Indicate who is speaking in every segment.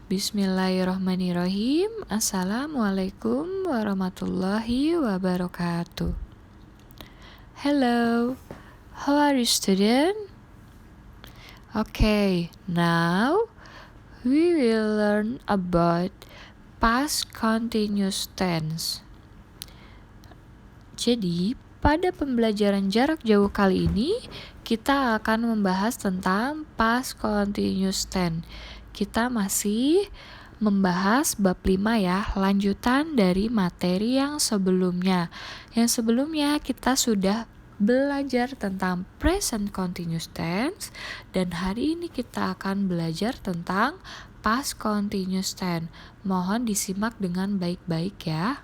Speaker 1: Bismillahirrahmanirrahim. Assalamualaikum warahmatullahi wabarakatuh. Hello, how are you student? Okay, now we will learn about past continuous tense. Jadi, pada pembelajaran jarak jauh kali ini, kita akan membahas tentang past continuous tense. Kita masih membahas bab 5 ya, lanjutan dari materi yang sebelumnya. Yang sebelumnya kita sudah belajar tentang present continuous tense, dan hari ini kita akan belajar tentang past continuous tense. Mohon disimak dengan baik-baik ya.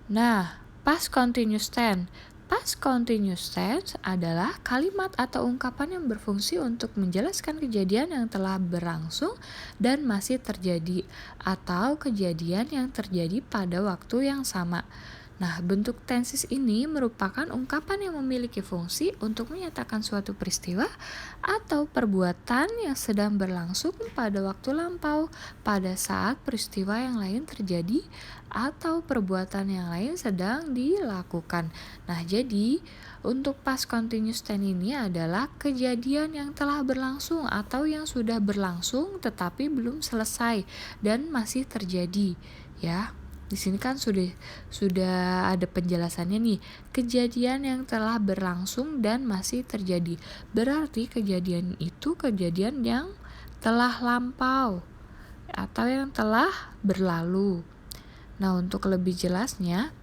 Speaker 1: Nah, past continuous tense. Past continuous tense adalah kalimat atau ungkapan yang berfungsi untuk menjelaskan kejadian yang telah berlangsung dan masih terjadi, atau kejadian yang terjadi pada waktu yang sama. Nah, bentuk tenses ini merupakan ungkapan yang memiliki fungsi untuk menyatakan suatu peristiwa atau perbuatan yang sedang berlangsung pada waktu lampau pada saat peristiwa yang lain terjadi atau perbuatan yang lain sedang dilakukan. Nah, jadi untuk past continuous tense ini adalah kejadian yang telah berlangsung atau yang sudah berlangsung tetapi belum selesai dan masih terjadi, ya. Di sini kan sudah ada penjelasannya nih. Kejadian yang telah berlangsung dan masih terjadi. Berarti kejadian itu kejadian yang telah lampau atau yang telah berlalu. Nah, untuk lebih jelasnya,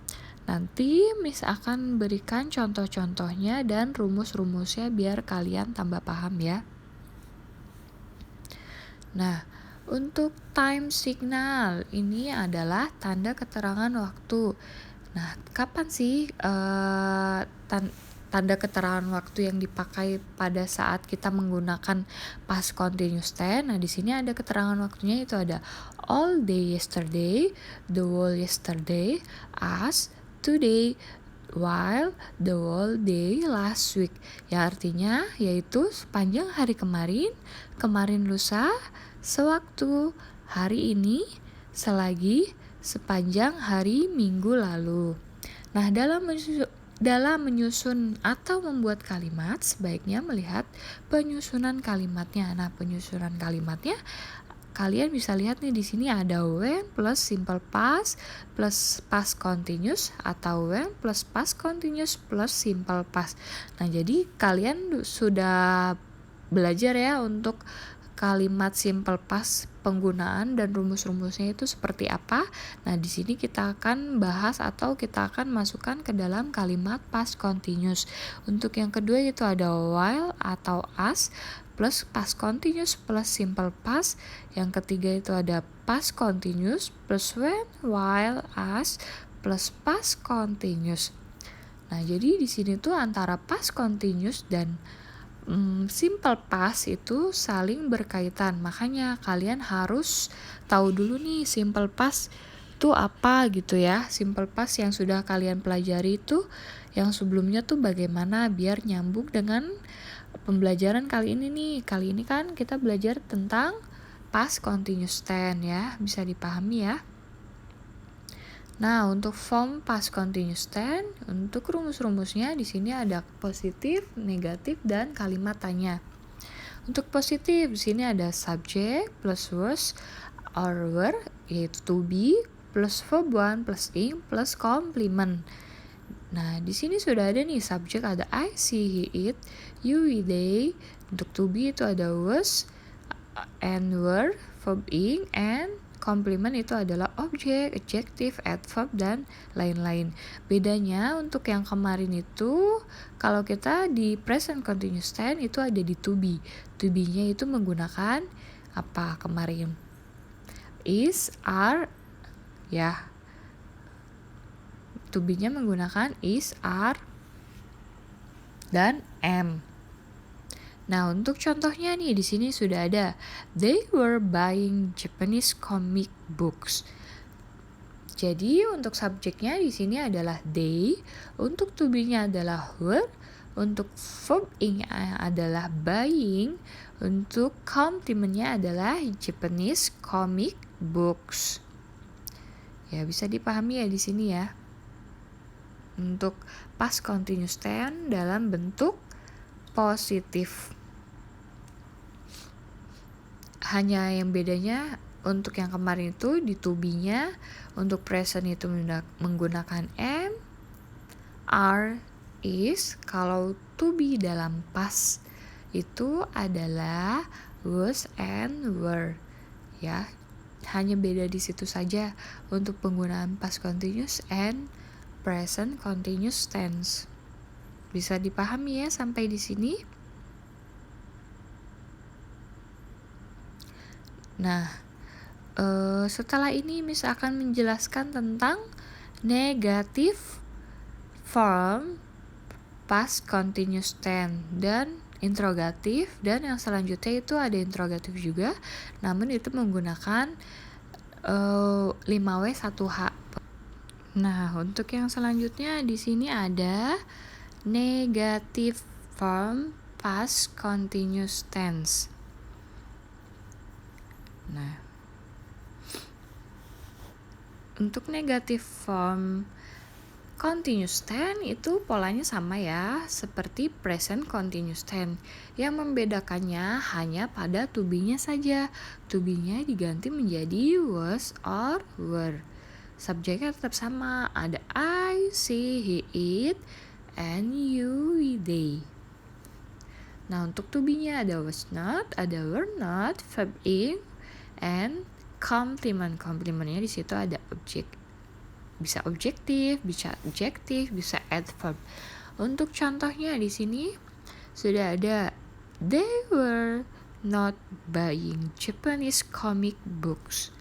Speaker 1: nanti Miss akan berikan contoh-contohnya dan rumus-rumusnya biar kalian tambah paham ya. Nah, untuk time signal ini adalah tanda keterangan waktu. Nah, kapan sih tanda keterangan waktu yang dipakai pada saat kita menggunakan past continuous tense? Nah, di sini ada keterangan waktunya, itu ada all day yesterday, the whole yesterday, as, today, while, the whole day last week. Ya, artinya yaitu sepanjang hari kemarin, kemarin lusa, sewaktu, hari ini, selagi, sepanjang hari minggu lalu. Nah, dalam menyusun atau membuat kalimat, sebaiknya melihat penyusunan kalimatnya. Nah, penyusunan kalimatnya kalian bisa lihat nih, di sini ada when plus simple past plus past continuous atau when plus past continuous plus simple past. Nah, jadi kalian sudah belajar ya untuk kalimat simple past, penggunaan dan rumus-rumusnya itu seperti apa. Nah, di sini kita akan bahas atau kita akan masukkan ke dalam kalimat past continuous. Untuk yang kedua itu ada while atau as plus past continuous plus simple past. Yang ketiga itu ada past continuous plus when, while, as plus past continuous. Nah, jadi di sini tuh antara past continuous dan simple past itu saling berkaitan. Makanya kalian harus tahu dulu nih simple past itu apa gitu ya. Simple past yang sudah kalian pelajari itu yang sebelumnya tuh bagaimana biar nyambung dengan pembelajaran kali ini nih. Kali ini kan kita belajar tentang past continuous tense ya, bisa dipahami ya. Nah, untuk form past continuous tense, untuk rumus-rumusnya di sini ada positif, negatif, dan kalimat tanya. Untuk positif, di sini ada subject plus was or were, yaitu to be, plus verb one plus ing plus complement. Nah, di sini sudah ada nih subject, ada I, she, he, it, you, we, they. Untuk to be itu ada was and were, verb ing, and complement itu adalah objek, adjective, adverb, dan lain-lain. Bedanya untuk yang kemarin itu, kalau kita di present continuous tense itu ada di to be. To be-nya itu menggunakan apa kemarin? Is, are, ya. To be-nya menggunakan is, are, dan am. Nah, untuk contohnya nih di sini sudah ada they were buying Japanese comic books. Jadi untuk subjeknya di sini adalah they, untuk to be-nya adalah were, Untuk verb ing adalah buying. Untuk komplimennya adalah Japanese comic books. Ya, bisa dipahami ya di sini ya. Untuk past continuous tense dalam bentuk positif. Hanya yang bedanya untuk yang kemarin itu di to be-nya, untuk present itu menggunakan am, are, is. Kalau to be dalam past itu adalah was and were. Ya, hanya beda di situ saja untuk penggunaan past continuous and present continuous tense. Bisa dipahami ya sampai di sini? Nah, setelah ini Miss akan menjelaskan tentang negative form past continuous tense dan interrogatif, dan yang selanjutnya itu ada interrogatif juga, namun itu menggunakan 5W 1H. Nah, untuk yang selanjutnya di sini ada negative form past continuous tense. Nah, untuk negative form continuous tense itu polanya sama ya, seperti present continuous tense. Yang membedakannya hanya pada to be-nya saja. To be-nya diganti menjadi was or were. Subjeknya tetap sama, ada I, she, he, it, and you, they. Nah, untuk to be-nya ada was not, ada were not, verb ing, and complement. Complementnya di situ ada objek. Bisa objektif, bisa adjektif, bisa adverb. Untuk contohnya di sini sudah ada they were not buying Japanese comic books.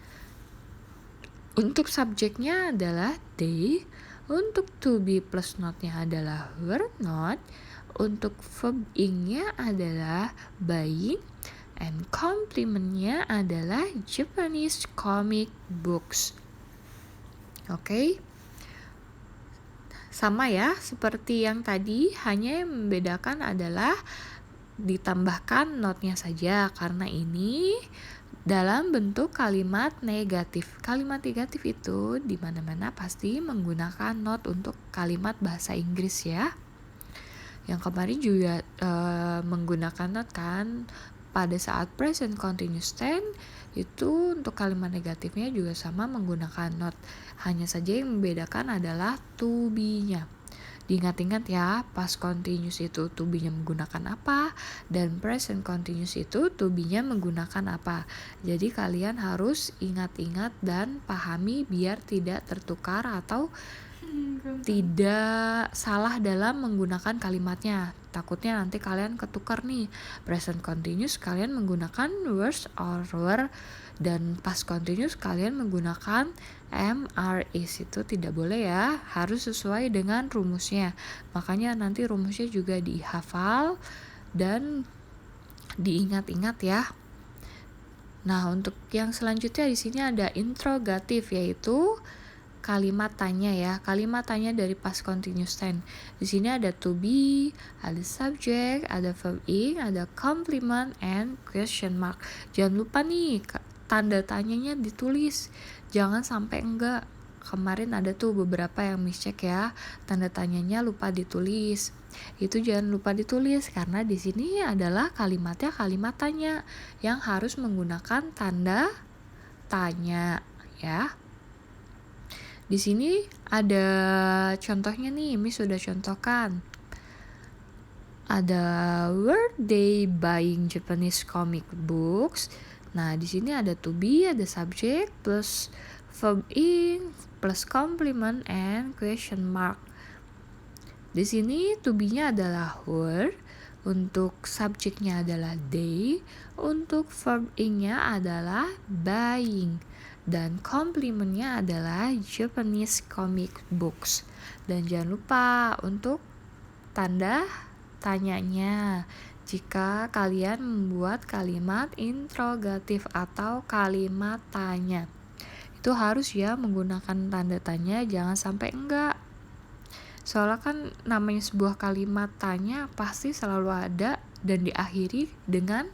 Speaker 1: Untuk subjeknya adalah they, untuk to be plus not-nya adalah were not, untuk verb ing-nya adalah buying, and complement-nya adalah Japanese comic books. Oke. Sama ya, seperti yang tadi, hanya yang membedakan adalah ditambahkan not-nya saja, karena ini dalam bentuk kalimat negatif. Kalimat negatif itu di mana-mana pasti menggunakan not untuk kalimat bahasa Inggris ya. Yang kemarin juga menggunakan not kan pada saat present continuous tense itu untuk kalimat negatifnya juga sama menggunakan not. Hanya saja yang membedakan adalah to be-nya. Diingat-ingat ya, past continuous itu to be-nya menggunakan apa, dan present continuous itu to be-nya menggunakan apa. Jadi kalian harus ingat-ingat dan pahami biar tidak tertukar atau tidak salah dalam menggunakan kalimatnya. Takutnya nanti kalian ketukar nih, present continuous kalian menggunakan was or were, dan past continuous kalian menggunakan am, are, is. Itu tidak boleh ya, harus sesuai dengan rumusnya. Makanya nanti rumusnya juga dihafal dan diingat-ingat ya. Nah, untuk yang selanjutnya di sini ada interrogatif, yaitu kalimat tanya ya. Kalimat tanya dari past continuous tense. Di sini ada to be, ada subject, ada verb ing, ada complement, and question mark. Jangan lupa nih tanda tanyanya ditulis. Jangan sampai enggak. Kemarin ada tuh beberapa yang miscek ya, tanda tanyanya lupa ditulis. Itu jangan lupa ditulis karena di sini adalah kalimatnya kalimat tanya yang harus menggunakan tanda tanya ya. Di sini ada contohnya nih, Miss sudah contohkan. Ada were they buying Japanese comic books? Nah, di sini ada to be, ada subject plus verb ing plus complement and question mark. Di sini to be-nya adalah were, untuk subjeknya adalah they, untuk verb ing-nya adalah buying, dan complement-nya adalah Japanese comic books. Dan jangan lupa untuk tanda tanyanya jika kalian membuat kalimat interrogatif atau kalimat tanya. Itu harus ya menggunakan tanda tanya, jangan sampai enggak. Soalnya kan namanya sebuah kalimat tanya pasti selalu ada dan diakhiri dengan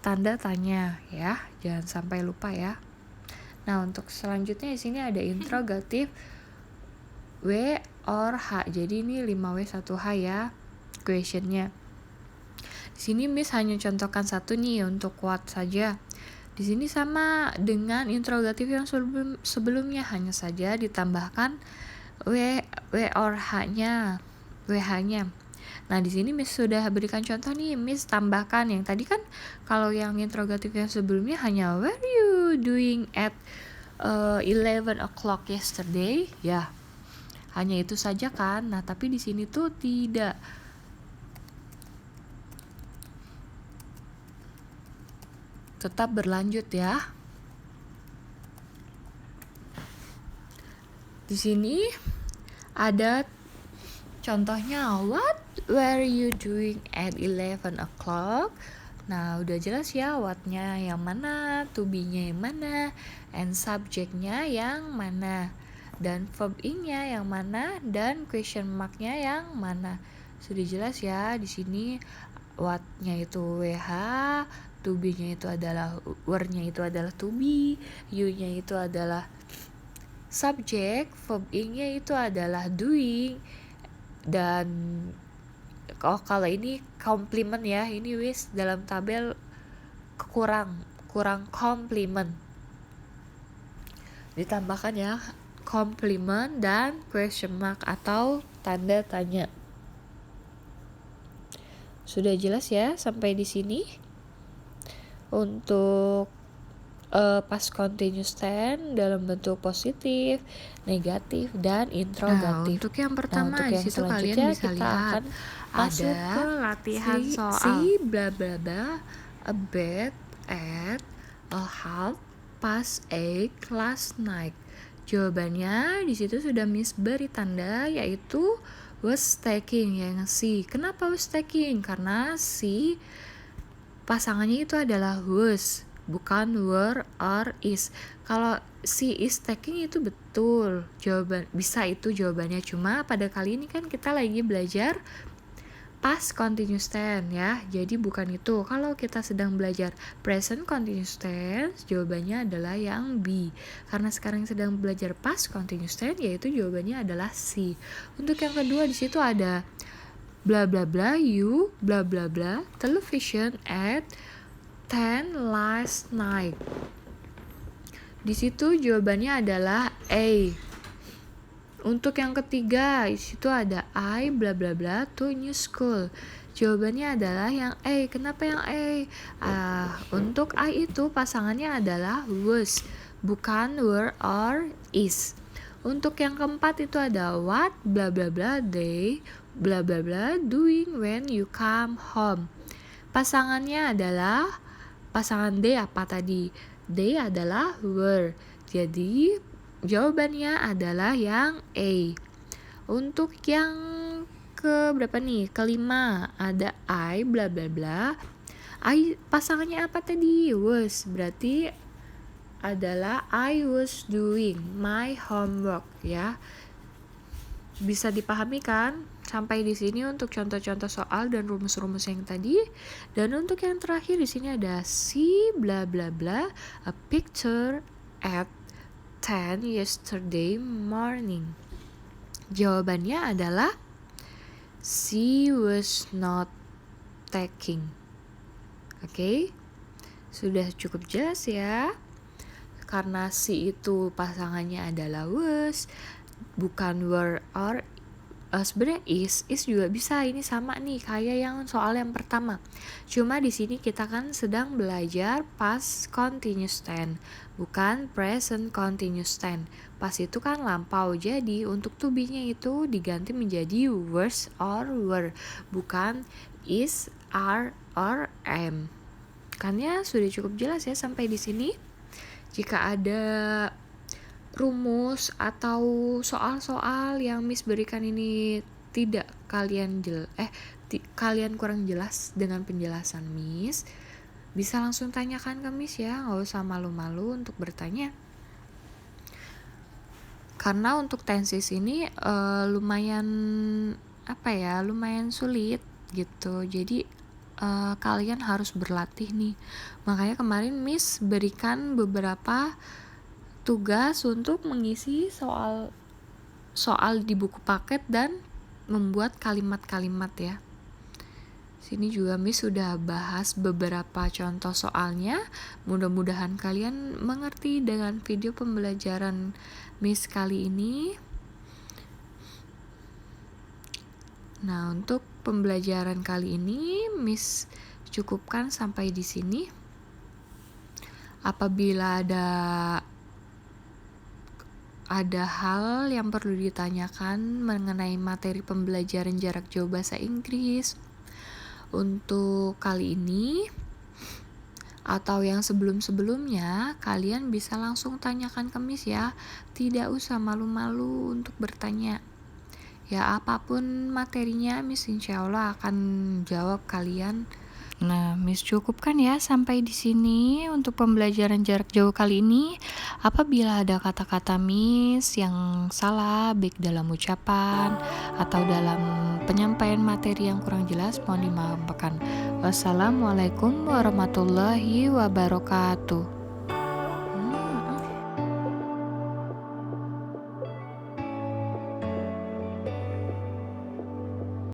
Speaker 1: tanda tanya ya. Jangan sampai lupa ya. Nah, untuk selanjutnya di sini ada interrogatif W or H. Jadi ini 5W1H ya questionnya. Di sini Miss hanya contohkan satu nih untuk what saja. Di sini sama dengan interrogatif yang sebelumnya, hanya saja ditambahkan W or H-nya, WH-nya. Nah, di sini Miss sudah berikan contoh nih, Miss tambahkan yang tadi kan kalau yang interrogatif yang sebelumnya hanya were you doing at 11 o'clock yesterday? Ya. Hanya itu saja kan. Nah, tapi di sini tuh tidak. Tetap berlanjut ya. Di sini ada contohnya, what were you doing at 11 o'clock? Nah, udah jelas ya what-nya yang mana, to be-nya yang mana, and subject-nya yang mana, dan verb ing-nya yang mana, dan question mark-nya yang mana. Sudah jelas ya di sini what-nya itu WH, to be-nya itu adalah were-nya itu adalah to be, you-nya itu adalah subject, verb ing-nya itu adalah doing, dan kalau ini complement ya, ini wis dalam tabel kurang complement, ditambahkan ya complement dan question mark atau tanda tanya. Sudah jelas ya sampai di sini untuk past continuous tense dalam bentuk positif, negatif, dan interrogatif.
Speaker 2: Nah, untuk yang pertama
Speaker 1: untuk
Speaker 2: di
Speaker 1: yang
Speaker 2: situ
Speaker 1: selanjutnya
Speaker 2: kalian bisa
Speaker 1: kita
Speaker 2: lihat
Speaker 1: akan masuk
Speaker 2: ada
Speaker 1: ke latihan soal. Bla bla bla, a bed at a half past 8 last night. Jawabannya di situ sudah Miss beri tanda, yaitu was taking yang si. Kenapa was taking? Karena si pasangannya itu adalah was, bukan were or is. Kalau si is taking itu betul, jawaban bisa itu jawabannya. Cuma pada kali ini kan kita lagi belajar past continuous tense ya, jadi bukan itu. Kalau kita sedang belajar present continuous tense, jawabannya adalah yang B. Karena sekarang sedang belajar past continuous tense, yaitu jawabannya adalah C. Untuk yang kedua di situ ada bla bla bla you bla bla bla television at 10 last night. Di situ jawabannya adalah A. Untuk yang ketiga, di situ ada I bla bla bla to new school. Jawabannya adalah yang A. Kenapa yang A? Untuk I itu pasangannya adalah was, bukan were or is. Untuk yang keempat itu ada what bla bla bla they bla bla bla doing when you come home. Pasangannya adalah pasangan they apa tadi? They adalah were. Jadi jawabannya adalah yang A. Untuk yang ke berapa nih? Kelima ada I bla bla bla. I pasangannya apa tadi? Was. Berarti adalah I was doing my homework ya. Bisa dipahami kan? Sampai di sini untuk contoh-contoh soal dan rumus-rumus yang tadi. Dan untuk yang terakhir di sini ada see bla bla bla a picture at 10 yesterday morning. Jawabannya adalah she was not taking. Oke? Sudah cukup jelas ya. Karena she itu pasangannya adalah was, bukan were or sebenarnya is juga bisa. Ini sama nih kayak yang soal yang pertama. Cuma di sini kita kan sedang belajar past continuous tense, bukan present continuous tense. Past itu kan lampau, jadi untuk to be-nya itu diganti menjadi was or were, bukan is, are, or am. Kan ya sudah cukup jelas ya sampai di sini. Jika ada rumus atau soal-soal yang Miss berikan ini tidak kalian kalian kurang jelas dengan penjelasan Miss, bisa langsung tanyakan ke Miss ya, nggak usah malu-malu untuk bertanya. Karena untuk tenses ini lumayan lumayan sulit gitu. Jadi kalian harus berlatih nih. Makanya kemarin Miss berikan beberapa tugas untuk mengisi soal di buku paket dan membuat kalimat-kalimat ya. Sini juga Miss sudah bahas beberapa contoh soalnya. Mudah-mudahan kalian mengerti dengan video pembelajaran Miss kali ini. Nah, untuk pembelajaran kali ini Miss cukupkan sampai di sini. Apabila ada hal yang perlu ditanyakan mengenai materi pembelajaran jarak jauh bahasa Inggris untuk kali ini atau yang sebelum-sebelumnya, kalian bisa langsung tanyakan ke Miss ya. Tidak usah malu-malu untuk bertanya. Ya, apapun materinya, Miss insya Allah akan jawab kalian. Nah, Miss cukupkan ya sampai di sini untuk pembelajaran jarak jauh kali ini. Apabila ada kata-kata Miss yang salah, baik dalam ucapan atau dalam penyampaian materi yang kurang jelas, mohon dimaafkan. Wassalamualaikum warahmatullahi wabarakatuh.